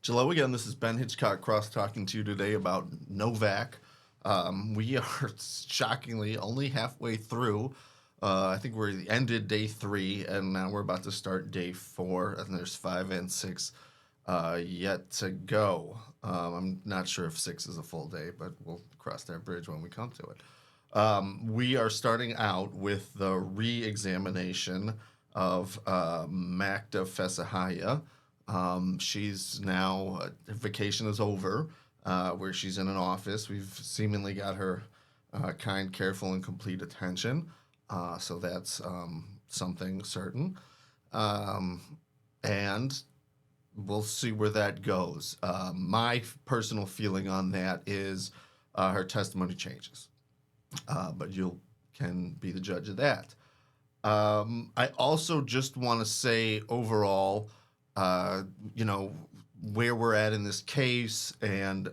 Hello again, this is Ben Hitchcock Cross talking to you today about Novak. We are shockingly only halfway through. I think we ended day 3, and now we're about to start day 4, and there's 5 and 6 yet to go. I'm not sure if 6 is a full day, but we'll cross that bridge when we come to it. We are starting out with the re-examination of Makda Fessaheye. She's now, vacation is over, where she's in an office. We've seemingly got her kind, careful, and complete attention. So that's something certain. And we'll see where that goes. My personal feeling on that is her testimony changes. But you can be the judge of that. I also just want to say overall, where we're at in this case and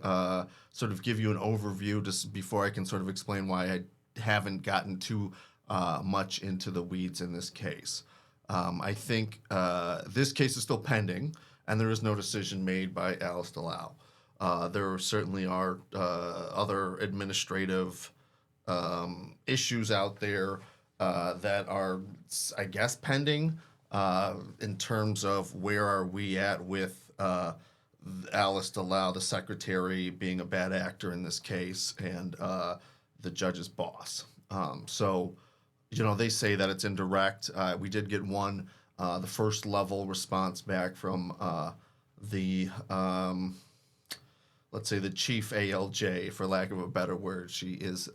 sort of give you an overview just before I can sort of explain why I haven't gotten too much into the weeds in this case. I think this case is still pending, and there is no decision made by Alice DeLau. There certainly are other administrative issues out there that are, I guess, pending. In terms of where are we at with Alice DeLau, the secretary, being a bad actor in this case, and the judge's boss. They say that it's indirect. We did get the first level response back from let's say the chief ALJ, for lack of a better word. She is,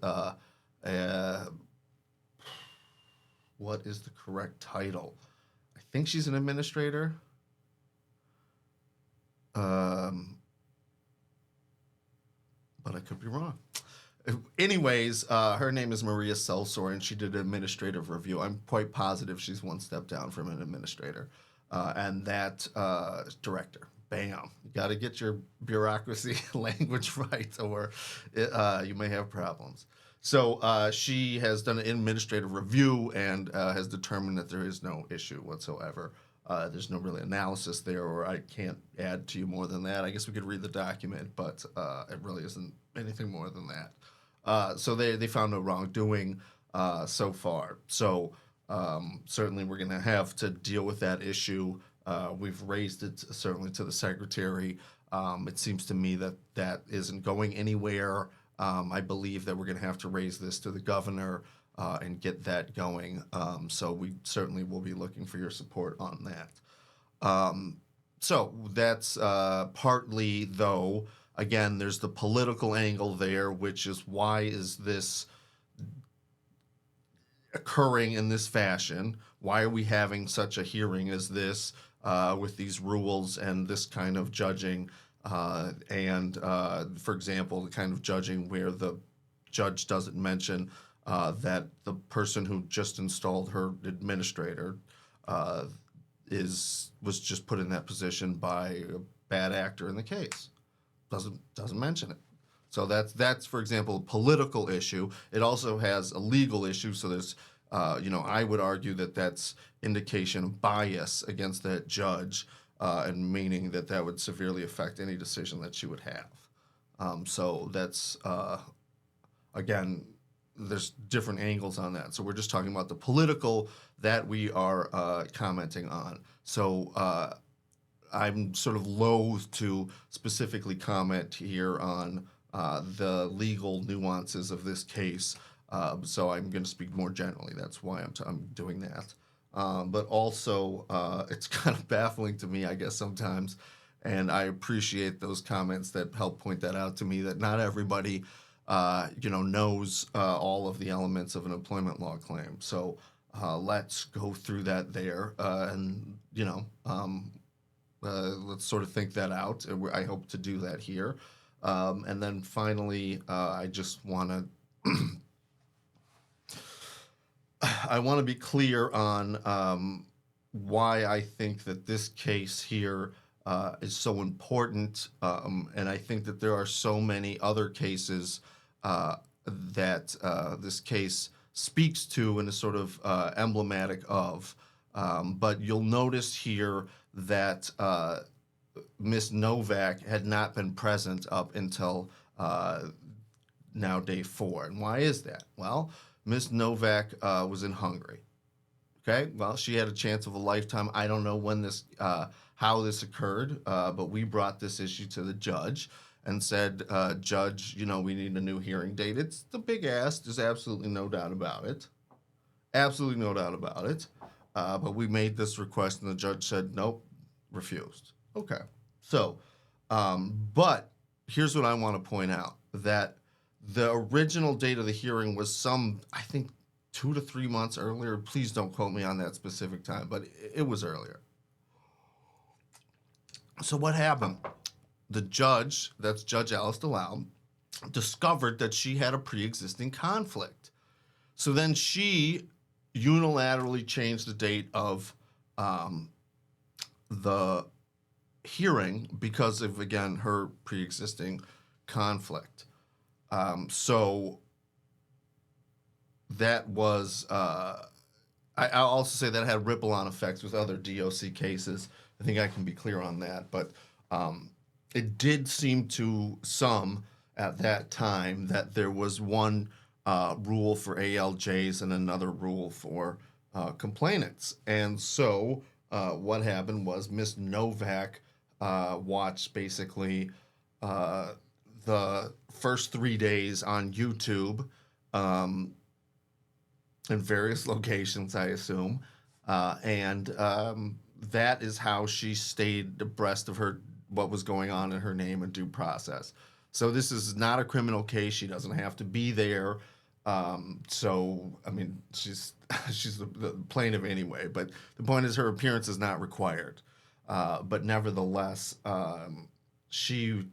what is the correct title? I think she's an administrator. But I could be wrong. Anyways, her name is Maria Selsor, and she did an administrative review. I'm quite positive she's one step down from an administrator. And that director, bam. You got to get your bureaucracy language right, or you may have problems. So she has done an administrative review and has determined that there is no issue whatsoever. There's no really analysis there, or I can't add to you more than that. I guess we could read the document, but it really isn't anything more than that. So they found no wrongdoing so far. So certainly we're going to have to deal with that issue. We've raised it certainly to the secretary. It seems to me that isn't going anywhere. I believe that we're going to have to raise this to the governor and get that going. So we certainly will be looking for your support on that. So that's partly, though, again, there's the political angle there, which is why is this occurring in this fashion? Why are we having such a hearing as this with these rules and this kind of judging? For example, the kind of judging where the judge doesn't mention that the person who just installed her administrator was just put in that position by a bad actor in the case. Doesn't mention it. So that's for example, a political issue. It also has a legal issue. So there's I would argue that that's indication of bias against that judge. And meaning that would severely affect any decision that she would have. So that's, again, there's different angles on that. So we're just talking about the political that we are commenting on. So I'm sort of loath to specifically comment here on the legal nuances of this case. So I'm going to speak more generally. That's why I'm doing that. But also, it's kind of baffling to me, I guess, sometimes, and I appreciate those comments that help point that out to me, that not everybody, knows all of the elements of an employment law claim. So let's go through that there, and let's sort of think that out. I hope to do that here. And then finally, I just want to I want to be clear on why I think that this case here is so important, and I think that there are so many other cases that this case speaks to and is sort of emblematic of. But you'll notice here that Miss Novak had not been present up until now day 4. And why is that? Well, Miss Novak was in Hungary. Okay, well, she had a chance of a lifetime. I don't know when this, how this occurred, but we brought this issue to the judge and said, Judge, we need a new hearing date. It's the big ask. There's absolutely no doubt about it. Absolutely no doubt about it. But we made this request, and the judge said, nope, refused. Okay. So, but here's what I want to point out, that the original date of the hearing was I think, 2 to 3 months earlier. Please don't quote me on that specific time, but it was earlier. So what happened? The judge, that's Judge Alice DeLau, discovered that she had a pre-existing conflict. So then she unilaterally changed the date of the hearing because of, again, her pre-existing conflict. So that was, I'll also say that had ripple-on effects with other DOC cases. I think I can be clear on that. But it did seem to some at that time that there was one rule for ALJs and another rule for complainants. And so what happened was Miss Novak watched basically the first 3 days on YouTube in various locations, I assume. And that is how she stayed abreast of what was going on in her name and due process. So this is not a criminal case. She doesn't have to be there. So, I mean, she's the plaintiff anyway. But the point is her appearance is not required. But nevertheless, she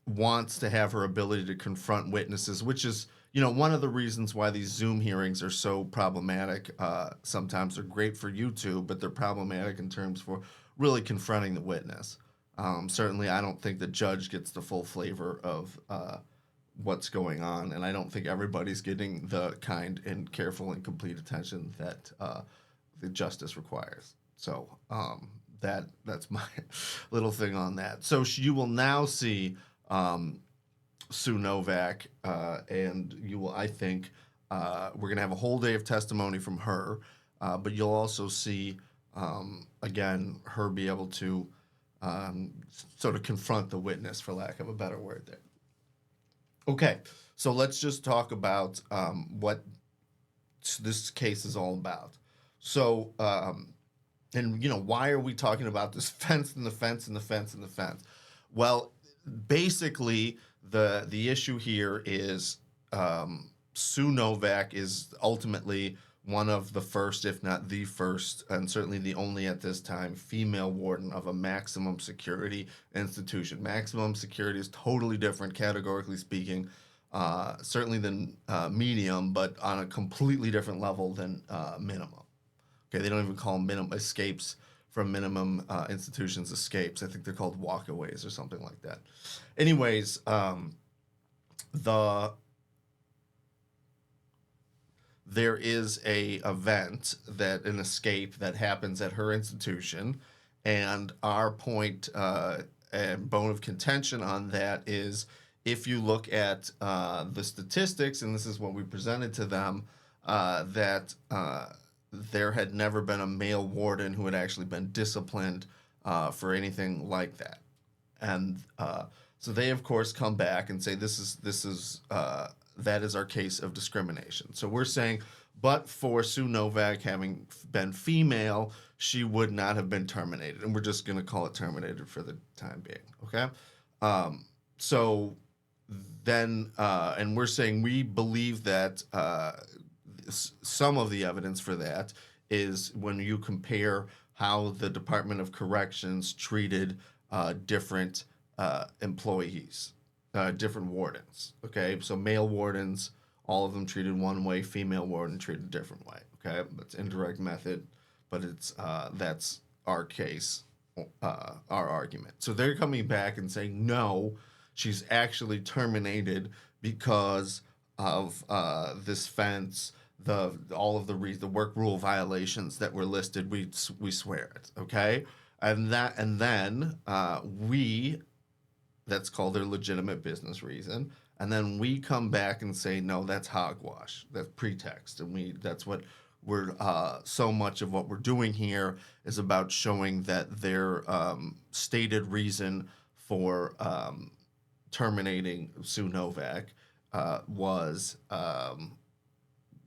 wants to have her ability to confront witnesses, which is, one of the reasons why these Zoom hearings are so problematic. Sometimes they're great for YouTube, but they're problematic in terms for really confronting the witness. Certainly, I don't think the judge gets the full flavor of what's going on, and I don't think everybody's getting the kind and careful and complete attention that the justice requires. So that's my little thing on that. So you will now see Sue Novak, and you will, I think, we're going to have a whole day of testimony from her, but you'll also see, again, her be able to sort of confront the witness, for lack of a better word there. Okay, so let's just talk about what this case is all about. So, and why are we talking about this fence and the fence and the fence and the fence? Well, basically, the issue here is Sue Novak is ultimately one of the first, if not the first, and certainly the only at this time, female warden of a maximum security institution. Maximum security is totally different, categorically speaking, certainly than medium, but on a completely different level than minimum. Okay, they don't even call them minimum escapes from minimum institutions escapes. I think they're called walkaways or something like that. Anyways, there is an escape that happens at her institution, and our point and bone of contention on that is, if you look at the statistics, and this is what we presented to them, that there had never been a male warden who had actually been disciplined for anything like that. And so they, of course, come back and say that is our case of discrimination. So we're saying, but for Sue Novak having been female, she would not have been terminated. And we're just going to call it terminated for the time being, okay? So then, and we're saying we believe that some of the evidence for that is when you compare how the Department of Corrections treated different employees, different wardens, okay? So male wardens, all of them treated one way, female warden treated a different way, okay? That's indirect method, but it's that's our case, our argument. So they're coming back and saying, no, she's actually terminated because of this fence, all of the work rule violations that were listed. We swear it, okay? And then that's called their legitimate business reason. And then we come back and say, no, that's hogwash. That's pretext. And that's what we're, so much of what we're doing here is about showing that their stated reason for terminating Sue Novak was,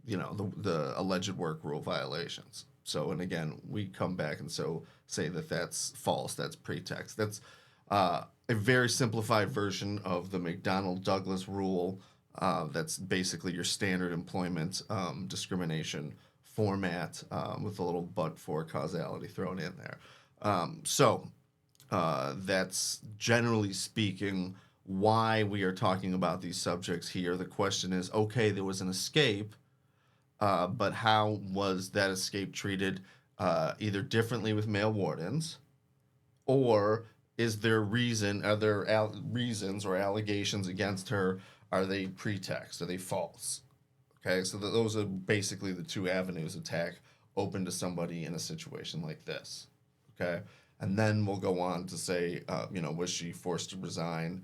the alleged work rule violations. So, and again, we come back and say that that's false. That's pretext. That's a very simplified version of the McDonnell-Douglas rule. That's basically your standard employment discrimination format with a little but-for causality thrown in there. That's generally speaking why we are talking about these subjects here. The question is, okay, there was an escape, but how was that escape treated either differently with male wardens, or is there are there reasons or allegations against her? Are they pretext? Are they false? Okay, so those are basically the two avenues of attack open to somebody in a situation like this. Okay, and then we'll go on to say, was she forced to resign?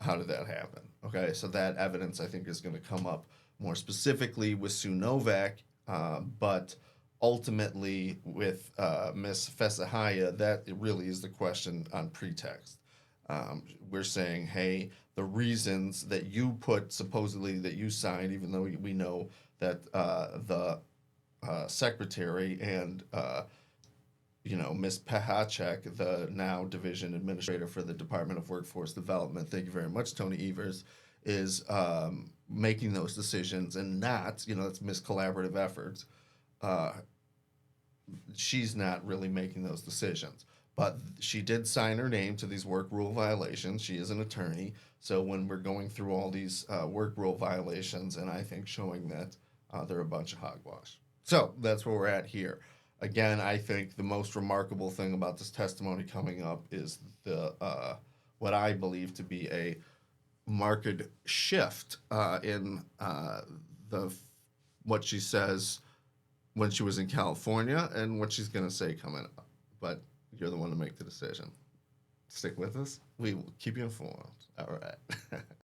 How did that happen? Okay, so that evidence I think is going to come up more specifically with Sue Novak, but ultimately with Miss Fessaheye, that it really is the question on pretext. We're saying, hey, the reasons that you put supposedly that you signed, even though we know that the secretary and Ms. Pahacek, the now division administrator for the Department of Workforce Development, thank you very much, Tony Evers, is making those decisions and not, it's Ms. Collaborative Efforts. She's not really making those decisions. But she did sign her name to these work rule violations. She is an attorney. So when we're going through all these work rule violations, and I think showing that they're a bunch of hogwash. So that's where we're at here. Again, I think the most remarkable thing about this testimony coming up is the what I believe to be a marked shift in what she says when she was in California and what she's going to say coming up. But you're the one to make the decision. Stick with us. We will keep you informed. All right.